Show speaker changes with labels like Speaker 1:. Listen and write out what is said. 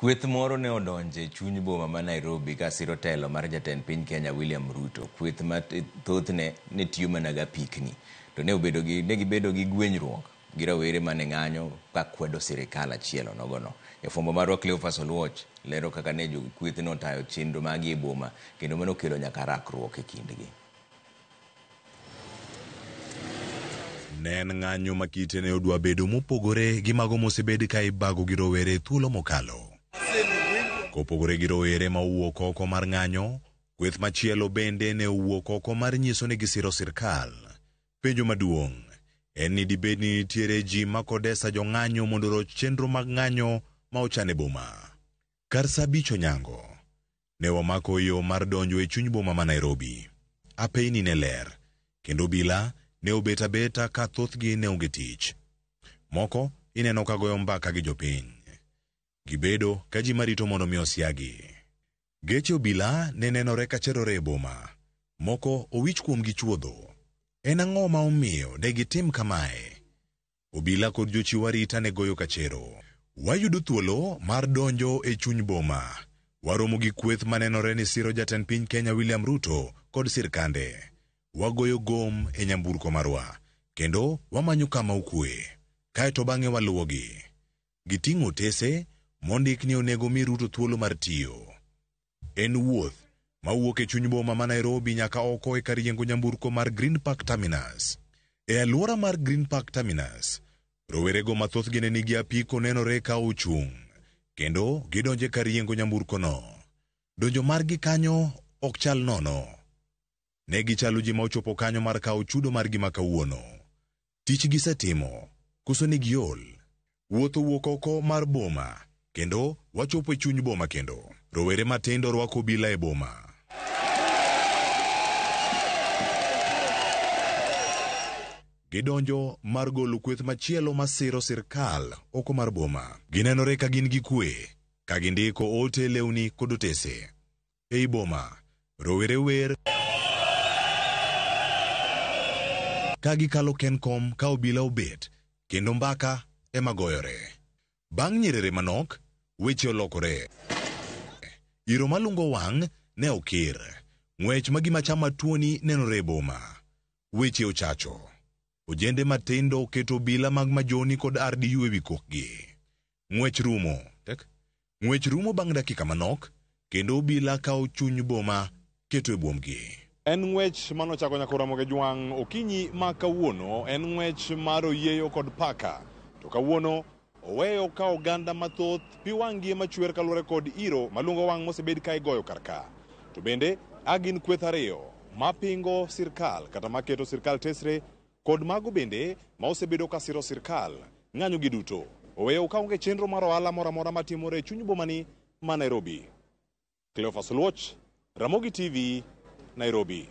Speaker 1: Kweth moro ne odonje chuny boma ma Nairobi ka siro telo mar jatend piny Kenya William Ruto. Kweth ma thothne ne tiyo mana ga pikni. To ne gibedo gi gwenyruok gi rawere mane ng'anyo ka kwedo sirikal achielo nogono. E fombo marwa Cleophas Oluoch lero kaka ne kweth no tayo chenro magi e boma kendo mano kelo nyaka rakruok e kindgi.
Speaker 2: Ne en ng'anyo ma kite ne odwa bedo mopogore gi mago mosebed ka ibago gi rowere thuolo mokalo. Kopogore gi rowere ma owuok oko mar ng'anyo, kweth machielo bende ne owuok oko mar nyiso ni gisiro sirkal. Penjo maduong' en ni dibed ni nitiere ji ma kodesa jo ng'anyo mondo roch chenro mag ng'anyo ma ochane boma. Kar sa 5 onyango, ne wamako yo mar donjo e chuny boma ma Nairobi. Apeyni ne ler, kendo bila ne obet abeta ka thothgi ne onge tich. Moko ineno ka goyo mbaka gi jopiny. Gibedo ka ji marito mondo mi osiagi. Geche obila ne nenore ka cherore e boma. Moko owich kuom gi chuodho. En ang'o ma omiyo de gitim kamae? Obila kod jochiw arita ne goyo kachero. Wayudo thuolo mar donjo e chuny boma. Waromo gi kweth manenore ni siro jatend piny Kenya William Ruto kod sirkande. Wagoyo gom e nyamburko marwa, kendo wamanyo kama ukwe. Kaeto bang'e waluwogi. Giting'o tese mondik ni onego mi Ruto thuolo mar tiyo. En wuoth mawuok e chuny boma ma Nairobi nyaka oko e kar yiengo nyamburko mar Green Park Terminus. E alwora mar Green Park Terminus, rowerego mathoth gine nigi apiko nenore ka ochung', kendo gidonje kar yiengo nyamburko no. Donjo margi kanyo ok chal nono. Ne gichalo ji ma ochopo kanyo mar kawo chudo margi ma kawuono. Tich gisetimo, koso ni giol. Wuotho wuok oko mar boma, kendo wachopo e chuny boma kendo. Rowere matindo rwako bila e boma. Gidonjo mar golo kweth machielo masiro sirkal oko mar boma. Ginenore ka gin gi kwe, ka gindiko ote lewni kod otese. Ei boma, rowere wer ka gikalo Kencom ka obila obet, kendo mbaka ema goyore. Bang' nyirere manok, weche olokore. Iro malungo wang' ne okir. Ng'wech magima chama tuoni nenore e boma. Weche ochacho. Ojende matindo keto bila mag majoni kod RDU e wi kokgi. Ng'wech rumo bang' dakika manok, kendo obila kawo chuny boma keto e buomgi.
Speaker 3: En ng'wech manochako nyaka Ramogi Jwang' okinyi ma kawuono, en ng'wech mar oyieyo kod paka. To kawuono oweyo ka oganda mathoth pi wang'gi machwer kaluwore kod iro malungo wang' mosebed ka igoyo karka. To bende agin kweth ariyo mapingo sirkal kata maketo sirkal tesre, kod mago bende ma osebedo ka siro sirkal. Ng'anyo gi duto oweyo ka onge chenro mar ohala moro amora matimore e chuny bomani ma Nairobi. Cleophas Oluoch, Ramogi TV, Nairobi.